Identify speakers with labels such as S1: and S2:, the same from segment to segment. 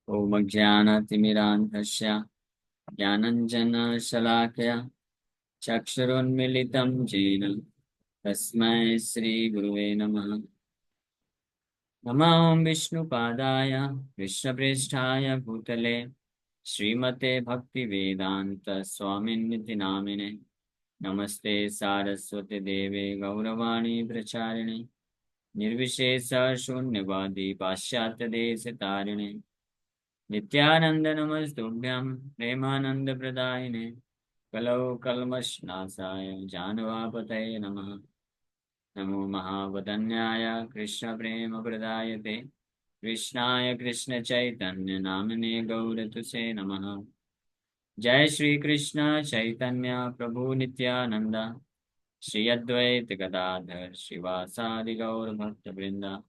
S1: ॐ अज्ञानतिमिरान्धस्य ज्ञानञ्जनशलाकया चक्षुरुन्मिलितं येन तस्मै श्रीगुरुवे नमः। नमो विष्णुपादाय कृष्णप्रेष्ठाय भूतले श्रीमते भक्तिवेदान्त स्वामिन्निति नामिने। नमस्ते सारस्वती देवे गौरवाणी प्रचारिणे निर्विशेष शून्यवादी पाश्चात्यदेशतारिणे नित्यानंद नमस्तुभ्यं प्रेमानंदप्रदायिने कलौ कल्मषनाशाय जानवापतये नमः। नमो महावदन्याय कृष्णप्रेमप्रदायते कृष्णाय कृष्णचैतन्य नामिने गौरतुसे नमः। जय श्री कृष्ण चैतन्य प्रभु नित्यानंद श्री अद्वैत गदाधर श्रीवासादि गौर भक्त वृंदा।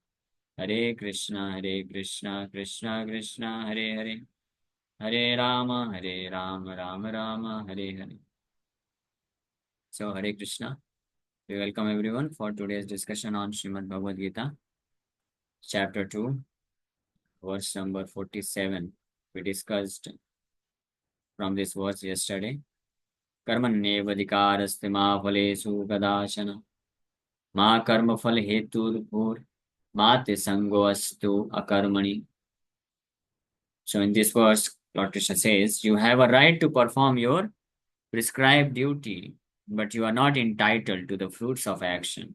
S1: हरे Krishna Krishna Krishna Hare Hare Hare Ram Ram Ram Hare Hare. So Hare Krishna. We welcome everyone for today's discussion on Srimad Bhagavad Gita, chapter 2, verse number 47. We discussed from this verse yesterday. कर्मण्येवाधिकारस्ते मा फलेषु कदाचन मा कर्मफल हेतुर्भूर् मा ते संगोऽस्तु अकर्मणि. So in this verse, Lord Krishna says, you have a right to perform your prescribed duty, but you are not entitled to the fruits of action.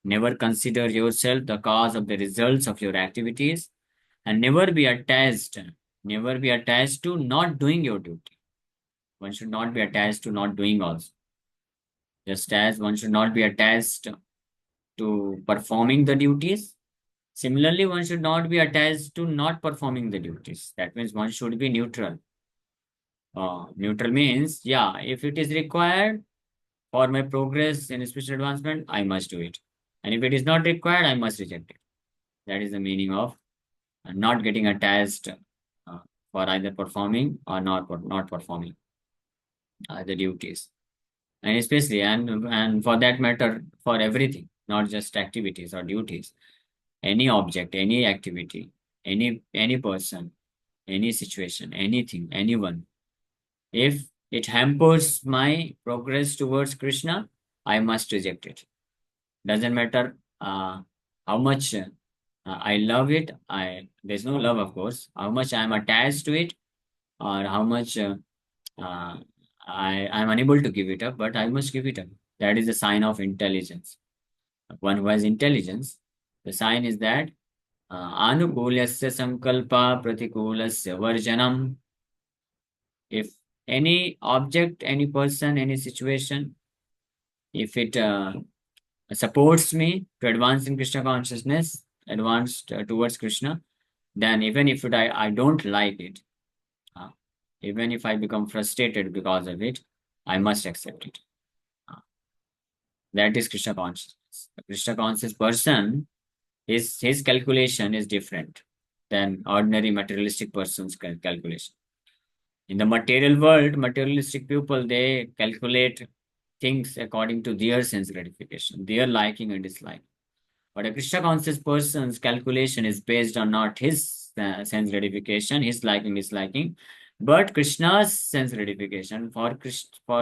S1: Never consider yourself the cause of the results of your activities, and never be attached to not doing your duty. One should not be attached to not doing also. Just as one should not be attached to performing the duties, similarly, one should not be attached to not performing the duties. That means one should be neutral. Neutral means, yeah, if it is required for my progress in spiritual advancement, I must do it. And if it is not required, I must reject it. That is the meaning of not getting attached for either performing or not performing the duties. And especially, and for that matter, for everything, not just activities or duties, any object, any activity, any person, any situation, anything, anyone. If it hampers my progress towards Krishna, I must reject it. Doesn't matter how much I love it. There's no love, of course. How much I'm attached to it, or how much uh, I'm unable to give it up, but I must give it up. That is a sign of intelligence. One who has intelligence, the sign is that anukulyasya sankalpa pratikulasya varjanam. If any object, any person, any situation, if it supports me to advance in Krishna consciousness, advance towards Krishna, then even if I don't like it, uh, even if I become frustrated because of it, I must accept it. That is Krishna consciousness. The Krishna conscious person, his calculation is different than ordinary materialistic person's calculation. In the material world, materialistic people, they calculate things according to their sense gratification, their liking and dislike. But a Krishna conscious person's calculation is based on not his sense gratification, his liking, disliking, but Krishna's sense gratification for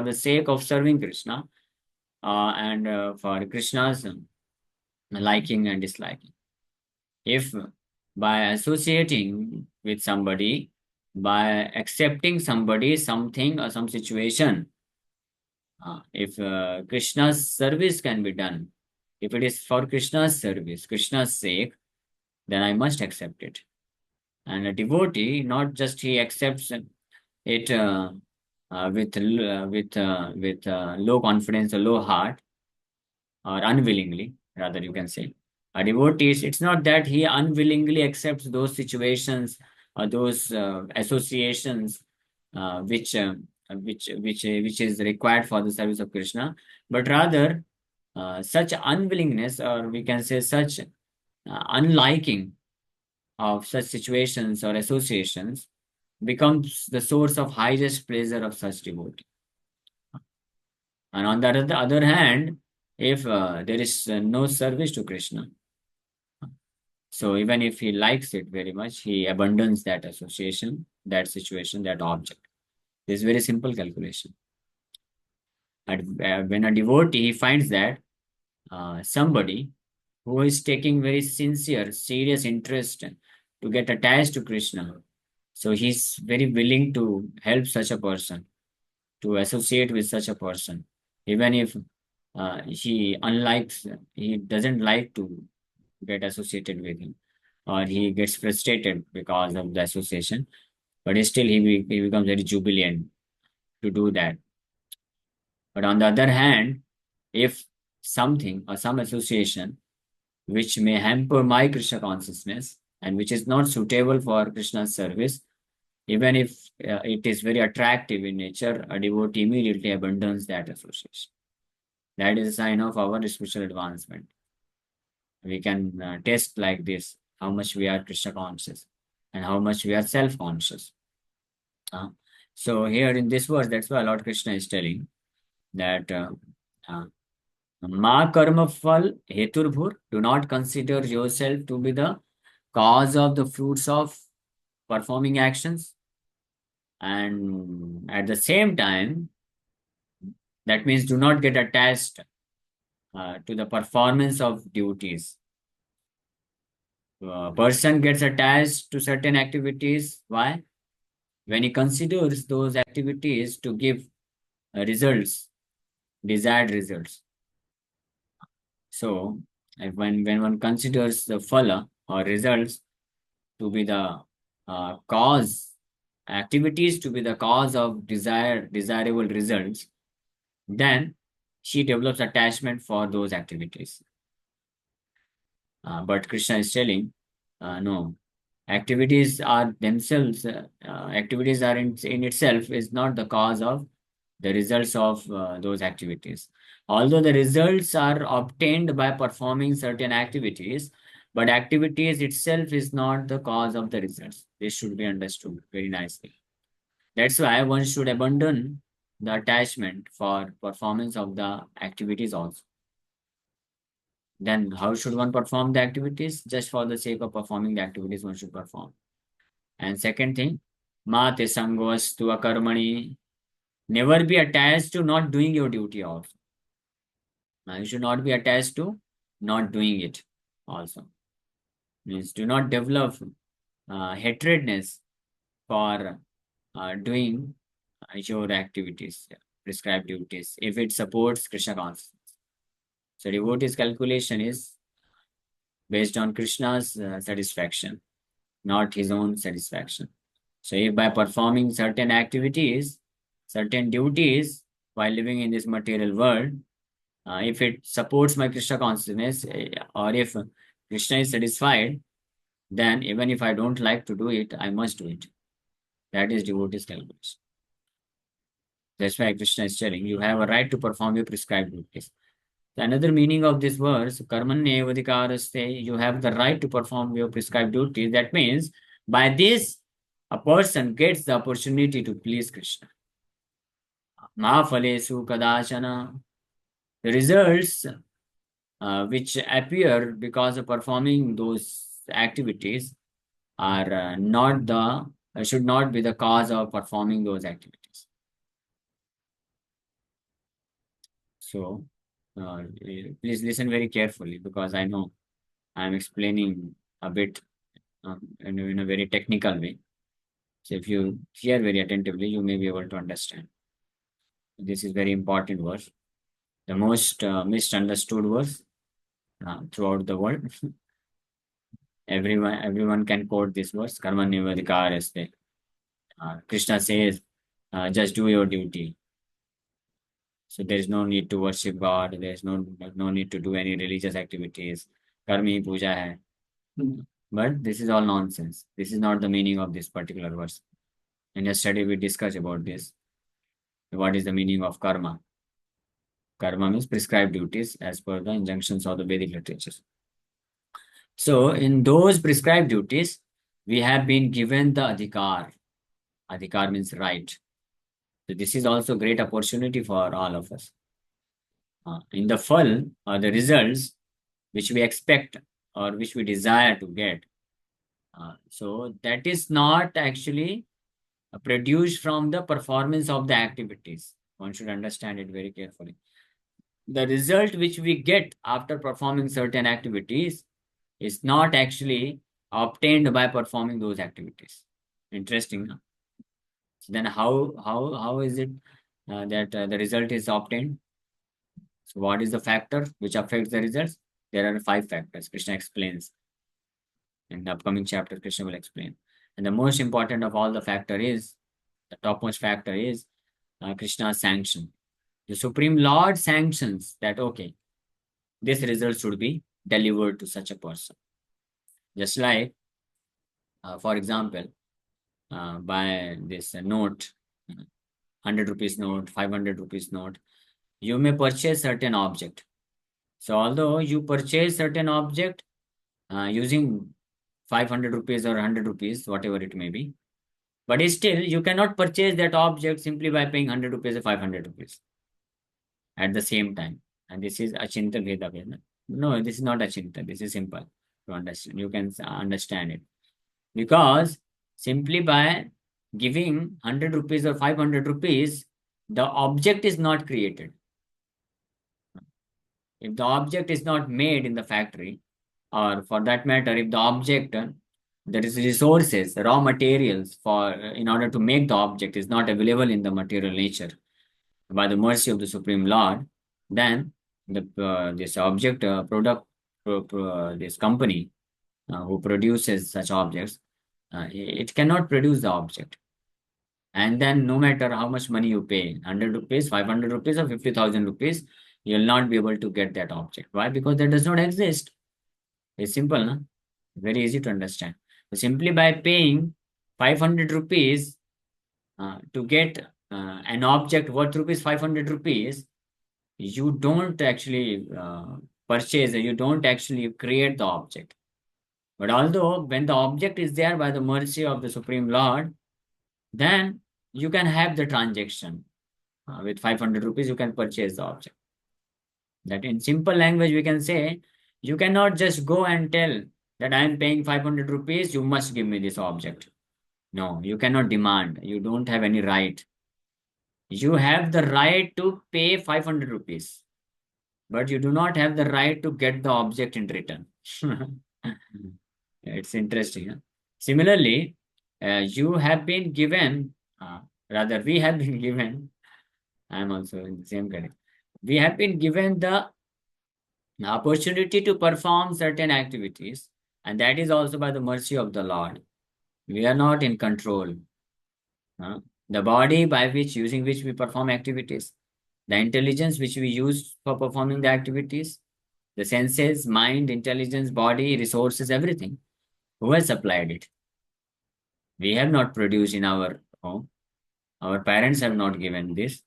S1: the sake of serving Krishna and for Krishna's liking and disliking. If by associating with somebody, by accepting somebody, something, or some situation, if Krishna's service can be done, if it is for Krishna's service, Krishna's sake, then I must accept it. And a devotee, not just he accepts it with low confidence or low heart, or unwillingly, rather you can say. A devotee, it's not that he unwillingly accepts those situations or those associations which is required for the service of Krishna, but rather such unwillingness, or we can say such unliking of such situations or associations, becomes the source of highest pleasure of such devotee. And on the other hand, if there is no service to Krishna, So even if he likes it very much, he abandons that association, that situation, that object. This is very simple calculation. And when a devotee finds that somebody who is taking very sincere, serious interest to get attached to Krishna, so he's very willing to help such a person, to associate with such a person, even if he doesn't like to get associated with him, or he gets frustrated because of the association, but still he becomes very jubilant to do that. But on the other hand, if something or some association which may hamper my Krishna consciousness and which is not suitable for Krishna's service, even if it is very attractive in nature, a devotee immediately abandons that association. That is a sign of our spiritual advancement. We can test like this how much we are Krishna conscious and how much we are self conscious. So, here in this verse, that's why Lord Krishna is telling that Ma karma phal heturbhur, do not consider yourself to be the cause of the fruits of performing actions. And at the same time, that means do not get attached to the performance of duties. A person gets attached to certain activities. Why? When he considers those activities to give results, desired results. So, when one considers the phala or results to be the cause, activities to be the cause of desirable results, then she develops attachment for those activities. But Krishna is telling, no, activities are themselves, activities are in itself is not the cause of the results of those activities. Although the results are obtained by performing certain activities, but activities itself is not the cause of the results. This should be understood very nicely. That's why one should abandon the attachment for performance of the activities also. Then how should one perform the activities? Just for the sake of performing the activities, one should perform. And second thing, mate sangoastu akarmani. Never be attached to not doing your duty also. Now, you should not be attached to not doing it also. Means do not develop hatredness for doing your activities, prescribed duties, if it supports Krishna consciousness. So devotee's calculation is based on Krishna's satisfaction, not his own satisfaction. So if by performing certain activities, certain duties while living in this material world, if it supports my Krishna consciousness, or if Krishna is satisfied, then even if I don't like to do it, I must do it. That is devotee's calculation. That's why Krishna is telling you have a right to perform your prescribed duties. Another meaning of this verse, karmanyevadikaraste, you have the right to perform your prescribed duties. That means by this, a person gets the opportunity to please Krishna. Mahafalesu kadashana. The results which appear because of performing those activities are not the should not be the cause of performing those activities. So please listen very carefully, because I know I am explaining a bit in a very technical way. So if you hear very attentively, you may be able to understand. This is very important verse, the most misunderstood verse throughout the world. Everyone can quote this verse. Karmanyevadikaraste. Krishna says, just do your duty. So there is no need to worship God. There is no need to do any religious activities. Karmi puja hai. But this is all nonsense. This is not the meaning of this particular verse. In yesterday we discussed about this. What is the meaning of karma? Karma means prescribed duties as per the injunctions of the Vedic literatures. So in those prescribed duties, we have been given the adhikar. Adhikar means right. So this is also a great opportunity for all of us. In the phal or the results which we expect, or which we desire to get. So that is not actually produced from the performance of the activities. One should understand it very carefully. The result which we get after performing certain activities is not actually obtained by performing those activities. Interesting. Huh? So then how is it that the result is obtained? So what is the factor which affects the results? There are five factors. Krishna explains in the upcoming chapter. Krishna will explain. And the most important of all the factor is, the topmost factor is Krishna's sanction. The Supreme Lord sanctions that, okay, this result should be delivered to such a person. Just like, for example, by this note, 100 rupees note, 500 rupees note, you may purchase certain object. So although you purchase certain object using 500 rupees or 100 rupees, whatever it may be, but still you cannot purchase that object simply by paying 100 rupees or 500 rupees at the same time. And this is Achinta Bheda Veda. No, this is not Achinta. This is simple to understand. You can understand it. Because simply by giving 100 rupees or 500 rupees, the object is not created. If the object is not made in the factory, or for that matter, if the object, there is resources, raw materials for in order to make the object is not available in the material nature by the mercy of the Supreme Lord, then this object product, this company who produces such objects, it cannot produce the object. And then no matter how much money you pay, 100 rupees, 500 rupees, or 50,000 rupees, you will not be able to get that object. Why? Because that does not exist. It's simple, no? Very easy to understand. So simply by paying 500 rupees to get an object worth rupees 500 rupees, you don't actually purchase, you don't actually create the object. But although when the object is there by the mercy of the Supreme Lord, then you can have the transaction. With 500 rupees, you can purchase the object. That in simple language, we can say, you cannot just go and tell that I am paying 500 rupees, you must give me this object. No, you cannot demand. You don't have any right. You have the right to pay 500 rupees, but you do not have the right to get the object in return. It's interesting. Huh? Similarly, you have been given, rather, we have been given, I am also in the same category. We have been given the opportunity to perform certain activities, and that is also by the mercy of the Lord. We are not in control. The body by which, using which we perform activities, the intelligence which we use for performing the activities, the senses, mind, intelligence, body, resources, everything. Who has supplied it? We have not produced in our home. Our parents have not given this.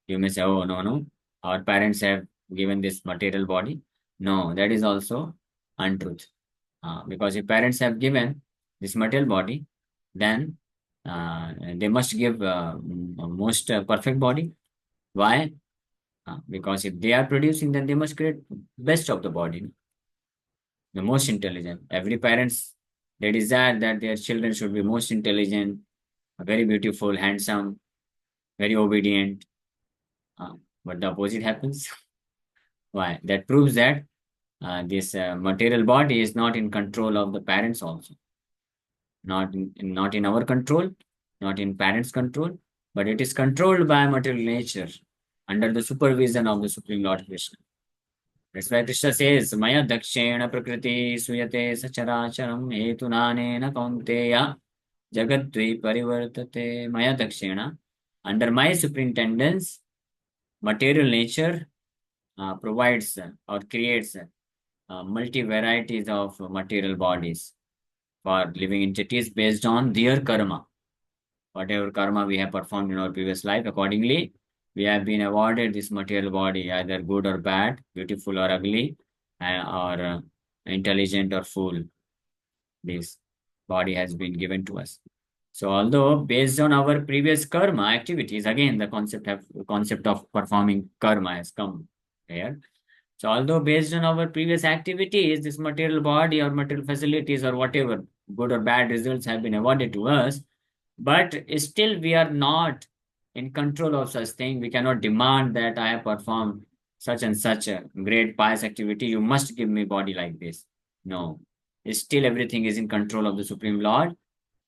S1: You may say, oh, no, no. Our parents have given this material body. No, that is also untruth. Because if parents have given this material body, then they must give most perfect body. Why? Because if they are producing, then they must create best of the body, the most intelligent. Every parents, they desire that their children should be most intelligent, very beautiful, handsome, very obedient. But the opposite happens. Why? That proves that this material body is not in control of the parents also. Not in our control, not in parents' control, but it is controlled by material nature under the supervision of the Supreme Lord Krishna. That's why Krishna says, Maya dakshena prakriti suyate sacharacharam hetunanena kaunteya jagadvi parivartate Maya dakshena. Under my superintendence, material nature provides or creates multi varieties of material bodies for living entities based on their karma. Whatever karma we have performed in our previous life, accordingly, we have been awarded this material body, either good or bad, beautiful or ugly, or intelligent or fool. This body has been given to us. So, although based on our previous karma activities, again the concept of performing karma has come here. So although based on our previous activities, this material body or material facilities or whatever good or bad results have been awarded to us, but still we are not in control of such thing. We cannot demand that I have performed such and such a great pious activity. You must give me body like this. No, still everything is in control of the Supreme Lord.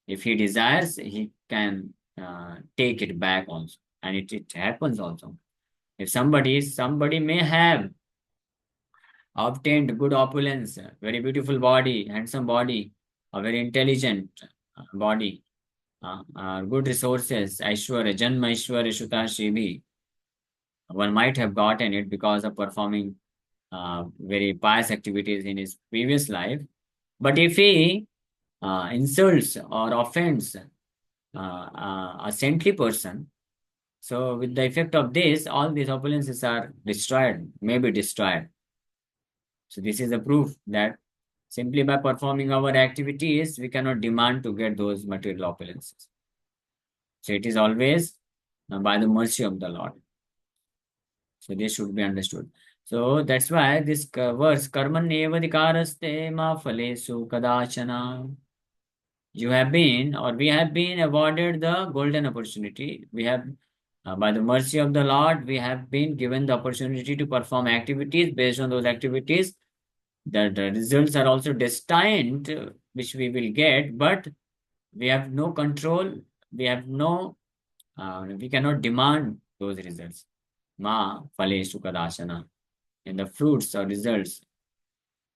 S1: If he desires, he can take it back also, and it happens also. If somebody may have obtained good opulence, very beautiful body, handsome body, a very intelligent body, good resources, Aishwarya, Janma Aishwarya Shuta Shribi. One might have gotten it because of performing very pious activities in his previous life. But if he insults or offends a saintly person, so with the effect of this, all these opulences are destroyed, may be destroyed. So this is a proof that simply by performing our activities, we cannot demand to get those material opulences. So it is always by the mercy of the Lord. So this should be understood. So that's why this verse, karmanyevadikaraste ma phalesu kadachana. You have been, or we have been awarded the golden opportunity. We have, by the mercy of the Lord, we have been given the opportunity to perform activities. Based on those activities, the results are also destined, which we will get, but we have no control. We have no, we cannot demand those results. Ma phalesu kadashana. In the fruits or results,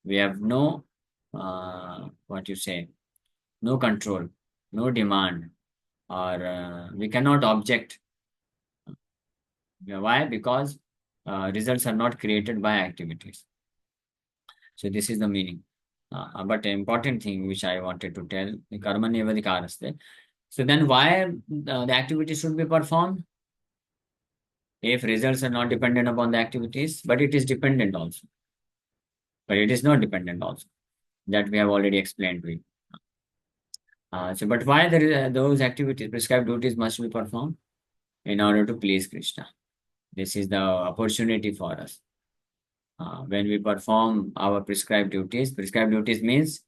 S1: we have no, what you say, no control, no demand, or we cannot object. Why? Because results are not created by activities. So this is the meaning. But the important thing which I wanted to tell, the karma nevadikaraste. So then why the activity should be performed? If results are not dependent upon the activities, but it is dependent also. But it is not dependent also. That we have already explained to you. But why those activities, prescribed duties must be performed? In order to please Krishna. This is the opportunity for us. When we perform our prescribed duties means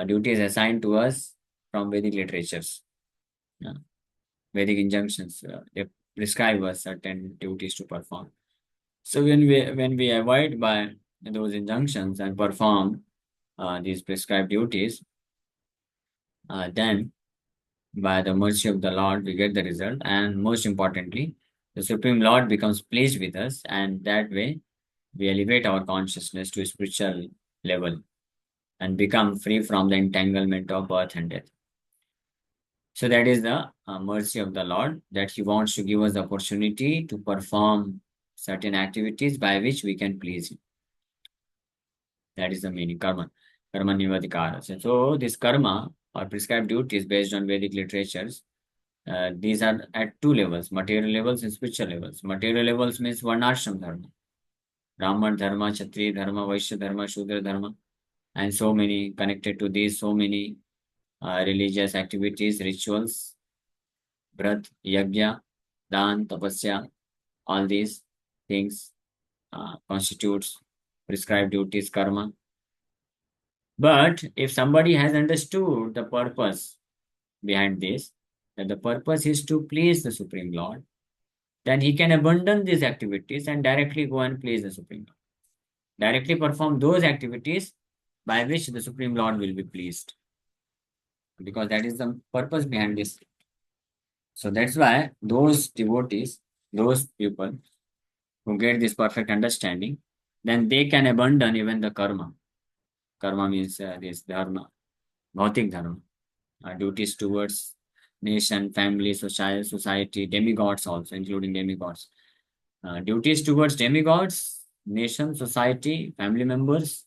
S1: duties assigned to us from Vedic literatures, Vedic injunctions. They prescribe us certain duties to perform. So when we avoid by those injunctions and perform these prescribed duties, then by the mercy of the Lord, we get the result. And most importantly, the Supreme Lord becomes pleased with us, and that way we elevate our consciousness to a spiritual level and become free from the entanglement of birth and death. So that is the mercy of the Lord, that He wants to give us the opportunity to perform certain activities by which we can please Him. That is the meaning, karma nivadikara. So this karma or prescribed duties based on Vedic literatures, these are at two levels, material levels and spiritual levels. Material levels means varnashram dharma, Brahman dharma, Kshatriya dharma, Vaishya dharma, Shudra dharma, and so many connected to these, so many religious activities, rituals, vrat, yajna, dan, tapasya, all these things constitutes prescribed duties, karma. But if somebody has understood the purpose behind this, that the purpose is to please the Supreme Lord, then he can abandon these activities and directly go and please the Supreme Lord. Directly perform those activities by which the Supreme Lord will be pleased. Because that is the purpose behind this. So that's why those devotees, those people who get this perfect understanding, then they can abandon even the karma. Karma means this dharma, bhautik dharma, duties towards nation, family, society, demigods also, including demigods. Duties towards demigods, nation, society, family members,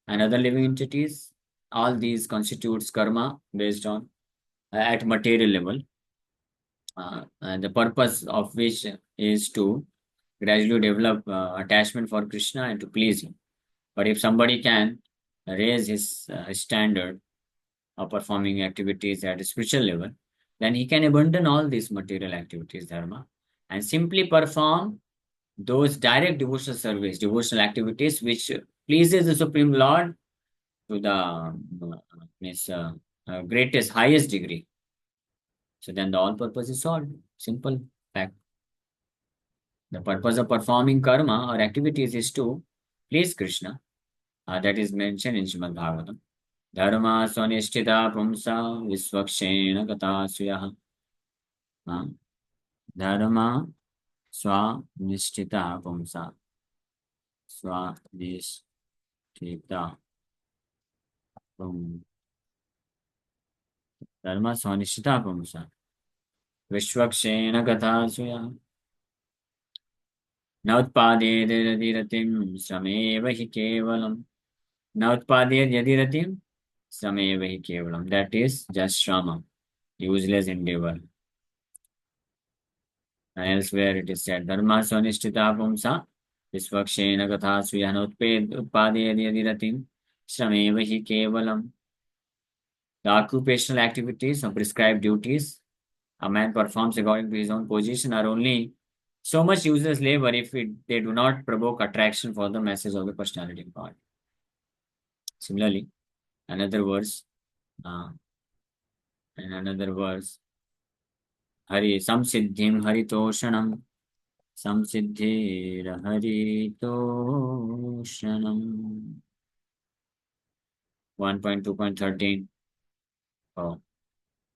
S1: and other living entities. All these constitutes karma based on at material level. And the purpose of which is to gradually develop attachment for Krishna and to please him. But if somebody can raise his standard of performing activities at a spiritual level, then he can abandon all these material activities, dharma, and simply perform those direct devotional service, devotional activities which pleases the Supreme Lord to the means, greatest, highest degree. So then the all purpose is solved. Simple fact. The purpose of performing karma or activities is to please Krishna. That is mentioned in Srimad Bhagavatam. Dharma swanishtita pumsa visvakshena gata suyah. Dharma swanishtita pumsa swanishtita pum. Dharma swanishtita pumsa visvakshena gata suyah. न उत्पादेद यदि रतिम श्रमेव हि केवलम न उत्पादेद यदि रतिम श्रमेव हि केवलम that is just shrama, useless endeavor. And elsewhere it is said dharma swanishtita pumsa visvakshena gatha suyah न उत्पादेद यदि रतिम श्रमेव हि केवलम. The occupational activities or prescribed duties a man performs according to his own position are only so much useless labor if they do not provoke attraction for the message of the personality of God. Similarly, another verse, uh, in another verse, Hari samsiddhim haritoshanam samsiddhir haritoshanam 1.2.13. Oh.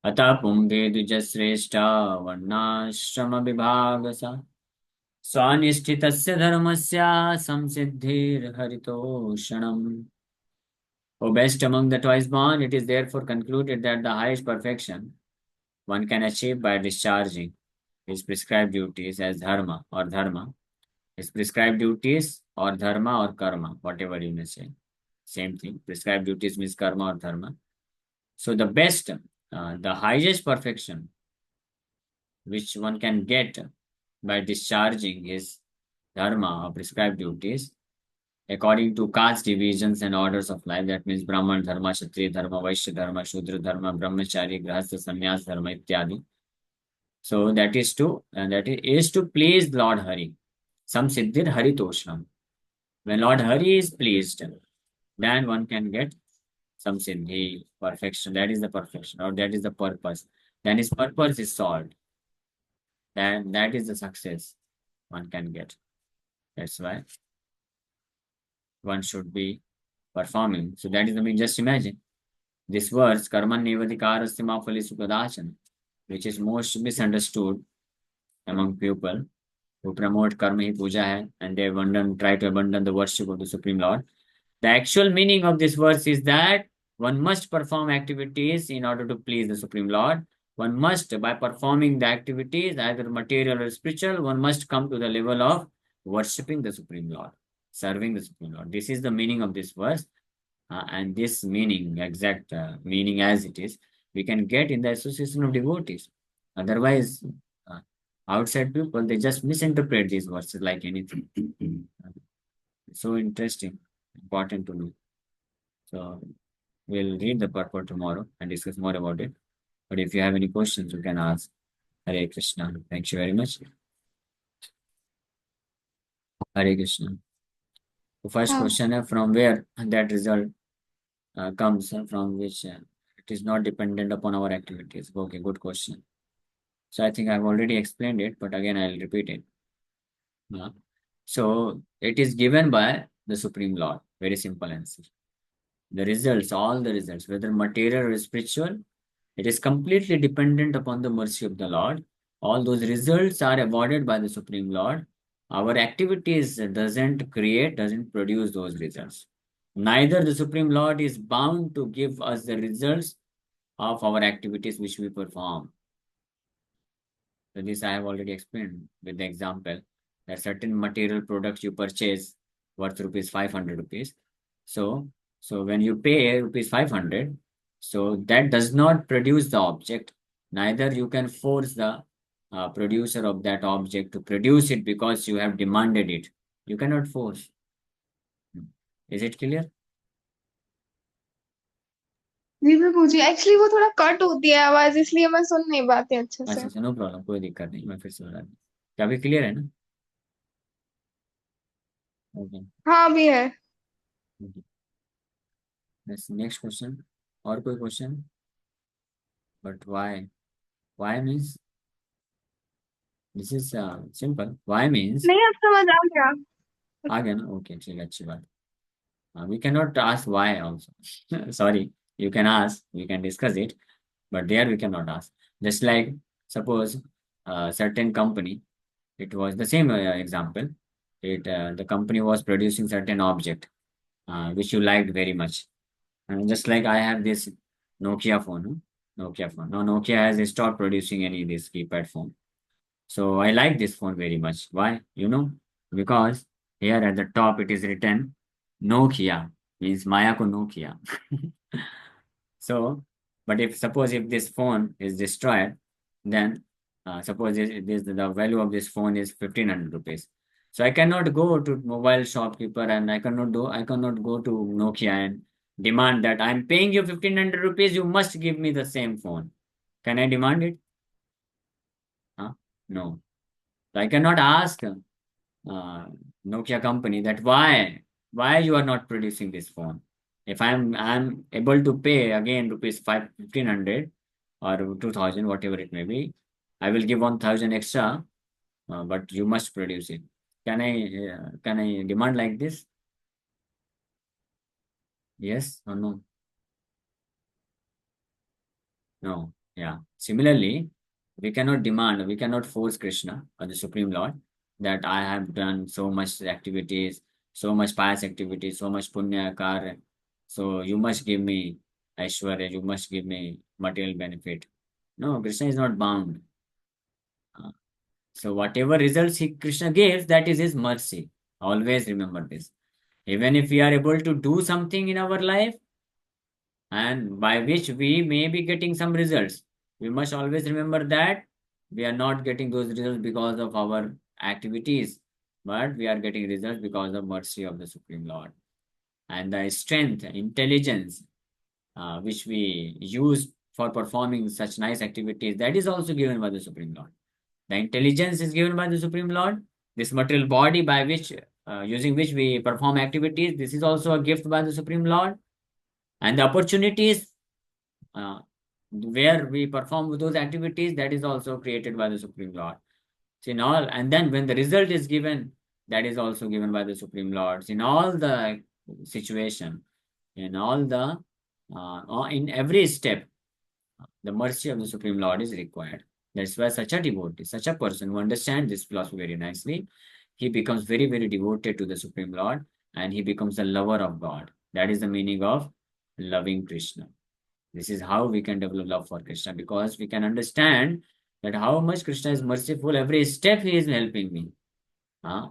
S1: अतः पुंगे द्विजश्रेष्ठा वर्णाश्रम विभागसा स्वानिष्ठितस्य धर्मस्य संसिद्धिर्हरितोषणम्. O best among the twice born, it is therefore concluded that the highest perfection one can achieve by discharging his prescribed duties as dharma, his prescribed duties or dharma or karma, whatever you may say. Same thing. Prescribed duties means karma or dharma. So the best, the highest perfection which one can get by discharging his dharma or prescribed duties according to caste divisions and orders of life. That means Brahman dharma, Kshatriya dharma, Vaishya dharma, Shudra dharma, Brahmachari, Grahastha, Sannyas dharma, ityadi. So that is to please Lord Hari. Some siddhir haritoshnam. When Lord Hari is pleased, then one can get some siddhi, perfection. That is the perfection, or that is the purpose. Then his purpose is solved. Then that is the success one can get. That's why one should be performing. So that is the mean. Just imagine this verse, karman nevadikarasya ma phali sukadachana, which is most misunderstood among people who promote karma hi puja hai, and they try to abandon the worship of the Supreme Lord. The actual meaning of this verse is that one must perform activities in order to please the Supreme Lord. One must, by performing the activities, either material or spiritual, one must come to the level of worshipping the Supreme Lord, serving the Supreme Lord. This is the meaning of this verse. And this meaning, exact meaning as it is, we can get in the association of devotees. Otherwise, uh, outside people, they just misinterpret these verses like anything. So interesting, important to know. So we'll read the purport tomorrow and discuss more about it. But if you have any questions, you can ask. Hare Krishna. Thank you very much. Hare Krishna. The first
S2: हाँ
S1: question is from where that result comes, from which it is not dependent upon our activities. Okay, good question. So I think I've already explained it, but again I'll repeat it. Yeah. So it is given by the Supreme Lord. Very simple answer. The results, all the results, whether material or spiritual, it is completely dependent upon the mercy of the Lord. All those results are awarded by the Supreme Lord. Our activities doesn't produce those results. Neither the Supreme Lord is bound to give us the results of our activities which we perform. So this I have already explained with the example that certain material products you purchase worth rupees 500 rupees. So, so when you pay rupees 500, so that does not produce the object. Neither you can force the producer of that object to produce it because you have demanded it. You cannot force. Is it clear?
S2: जी भी पूछिए actually वो थोड़ा cut होती है आवाज इसलिए मैं सुन नहीं पाती अच्छे से
S1: अच्छा अच्छा, नो प्रॉब्लम, कोई दिक्कत नहीं, मैं फिर से बता दूं। क्या अभी क्लियर है ना? Okay.
S2: हाँ भी है।
S1: Okay. That's the next question. और कोई question? But why? Why means this is simple. Why means
S2: नहीं, अब समझ आ गया।
S1: आ गया ना? Okay, ठीक है, अच्छी बात. We cannot ask why also. Sorry, you can ask. We can discuss it, but there we cannot ask. Just like suppose certain company. It was the same example. The company was producing certain object which you liked very much. Just like I have this Nokia phone. Nokia phone. Now Nokia has stopped producing any this keypad phone. So I like this phone very much. Why? Because here at the top it is written Nokia, means Maya ko Nokia. So, but if suppose if this phone is destroyed, then suppose the value of this phone is 1500 rupees. So I cannot go to mobile shopkeeper and I cannot go to Nokia and demand that I'm paying you 1500 rupees, you must give me the same phone. Can I demand it? Huh? No. So I cannot ask Nokia company that why you are not producing this phone. If I'm able to pay again rupees 1500 or 2000 whatever it may be, I will give 1000 extra, but you must produce it. Can I demand like this? Yes or no? No. Yeah. Similarly, we cannot force Krishna or the Supreme Lord that I have done so much activities, so much pious activities, so much punya kar. So you must give me Aishwarya, you must give me material benefit. No, Krishna is not bound. Uh, So whatever results Krishna gives, that is his mercy. Always remember this. Even if we are able to do something in our life, and by which we may be getting some results. We must always remember that we are not getting those results because of our activities, but we are getting results because of mercy of the Supreme Lord. And the strength, intelligence, which we use for performing such nice activities, that is also given by the Supreme Lord. The intelligence is given by the Supreme Lord. This material body by which, using which we perform activities, this is also a gift by the Supreme Lord. And the opportunities uh, where we perform those activities, that is also created by the Supreme Lord. So in all, and then when the result is given, that is also given by the Supreme Lords. In all the situation, in all the in every step, the mercy of the Supreme Lord is required. That's why such a devotee, such a person who understands this philosophy very nicely, he becomes very, very devoted to the Supreme Lord and he becomes a lover of God. That is the meaning of loving Krishna. This is how we can develop love for Krishna because we can understand that how much Krishna is merciful. Every step he is helping me. Huh?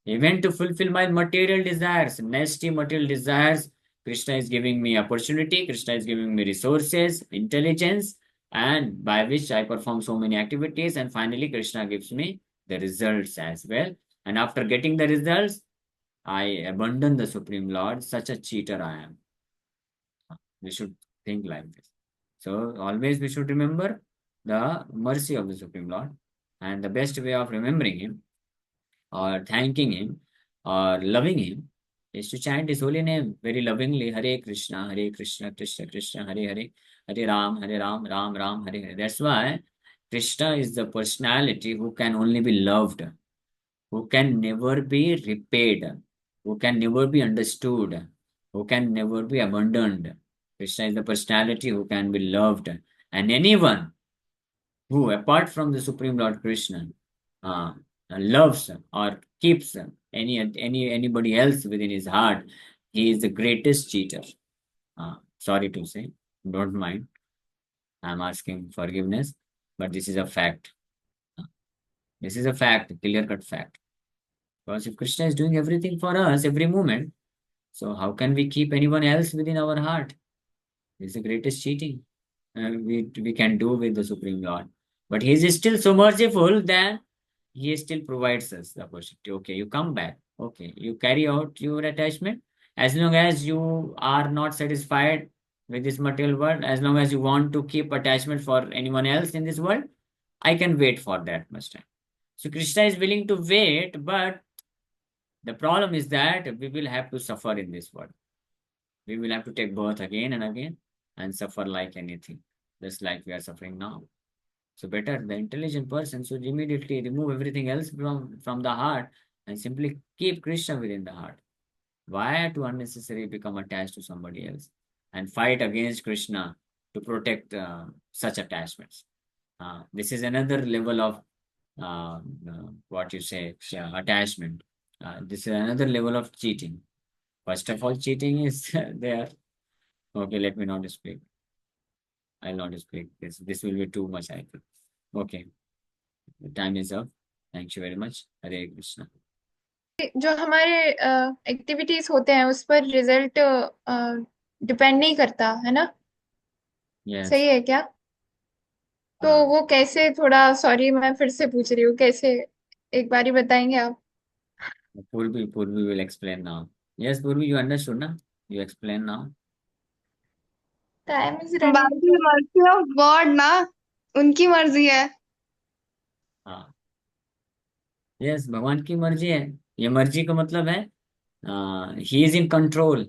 S1: Even to fulfill my material desires, nasty material desires, Krishna is giving me opportunity, Krishna is giving me resources, intelligence, and by which I perform so many activities. And finally, Krishna gives me the results as well. And after getting the results, I abandon the Supreme Lord. Such a cheater I am. We should think like this. So always we should remember the mercy of the Supreme Lord. And the best way of remembering Him or thanking Him or loving Him is to chant His holy name very lovingly. Hare Krishna, Krishna Krishna, Hare Hare, Hare Ram, Ram Ram, Hare Hare. That's why Krishna is the personality who can only be loved, who can never be repaid, who can never be understood, who can never be abandoned. Krishna is the personality who can be loved. And anyone who, apart from the Supreme Lord Krishna, uh, loves or keeps anybody else within his heart, he is the greatest cheater. Sorry to say, don't mind. I'm asking forgiveness, but this is a fact. This is a fact, clear cut fact. Because if Krishna is doing everything for us every moment, so how can we keep anyone else within our heart? This is the greatest cheating we can do with the Supreme Lord. But He is still so merciful that He still provides us the opportunity. Okay, you come back. Okay, you carry out your attachment. As long as you are not satisfied with this material world, as long as you want to keep attachment for anyone else in this world, I can wait for that much time. So Krishna is willing to wait, but The problem is that we will have to suffer in this world. We will have to take birth again and again and suffer like anything, just like we are suffering now. So better the intelligent person should immediately remove everything else from the heart and simply keep Krishna within the heart. Why to unnecessarily become attached to somebody else and fight against Krishna to protect such attachments? This is another level of what you say, yeah, attachment. This is another level of cheating. First of all, cheating is there. Okay, let me not speak. I'll not speak. This will be too much, I think. Okay, the time is up. Thank you very much. Hare Krishna.
S2: जो हमारे activities होते हैं उस पर result depend नहीं करता है ना।
S1: Yes.
S2: सही है क्या? तो
S1: हाँ.
S2: वो कैसे, थोड़ा सॉरी मैं फिर से पूछ रही हूँ, कैसे एक बारी बताएंगे आप?
S1: Purvi will explain now. Yes, Purvi, you understood, na? You explain now.
S2: Time is running
S3: बाकी
S2: तो।
S3: मर्जी ऑफ गॉड ना, उनकी मर्जी है।
S1: हाँ. यस, भगवान की मर्जी है। ये मर्जी का मतलब है he is in control.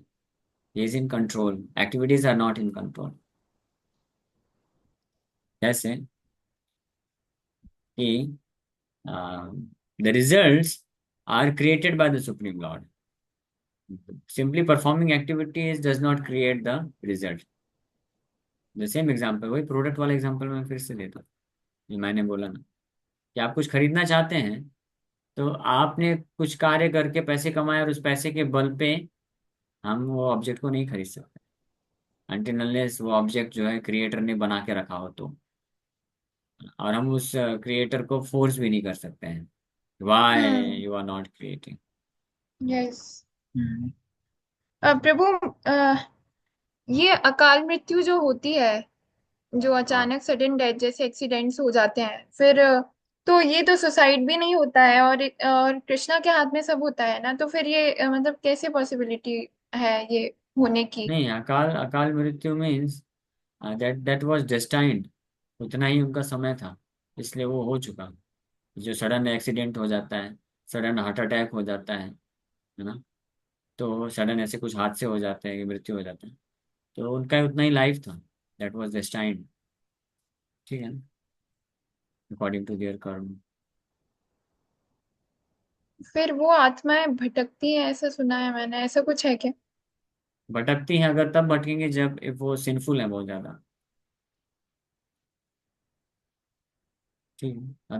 S1: He is in control, activities are not in control. कैसे कि the results are created by the supreme lord. Simply performing activities does not create the result. The same example, वही product वाला example मैं फिर से देता हूँ। जो मैंने बोला ना कि आप कुछ खरीदना चाहते हैं, तो आपने कुछ कार्य करके पैसे कमाए और उस पैसे के बल पे हम वो ऑब्जेक्ट को नहीं खरीद सकते अनटिल अनलेस वो ऑब्जेक्ट जो है क्रिएटर ने बना के रखा हो तो। और हम उस क्रिएटर को फोर्स भी नहीं कर सकते हैं, why
S2: hmm.
S1: You are not creating.
S2: Yes. प्रभु, ये अकाल मृत्यु जो होती है, जो
S1: हाँ.
S2: अचानक सडन डेथ जैसे एक्सीडेंट्स हो जाते हैं, फिर तो ये तो सुसाइड भी नहीं होता है, और कृष्णा के हाथ में सब होता है ना, तो फिर ये मतलब कैसे पॉसिबिलिटी है ये होने की?
S1: नहीं, अकाल अकाल मृत्यु means that that was destined. उतना ही उनका समय था, इसलिए वो हो चुका। जो सडन एक्सीडेंट हो जाता है, सडन हार्ट अटैक हो जाता है ना, तो सडन ऐसे कुछ हादसे हो जाते हैं कि मृत्यु हो जाता है, तो उनका उतना ही लाइफ था। That was destined. ठीक है, अकॉर्डिंग टू देयर कर्म।
S2: फिर वो आत्माएं भटकती हैं, ऐसा सुना है मैंने, ऐसा कुछ है क्या?
S1: भटकती हैं अगर तब भटकेंगे जब वो सिंफुल है बहुत ज्यादा। ठीक है।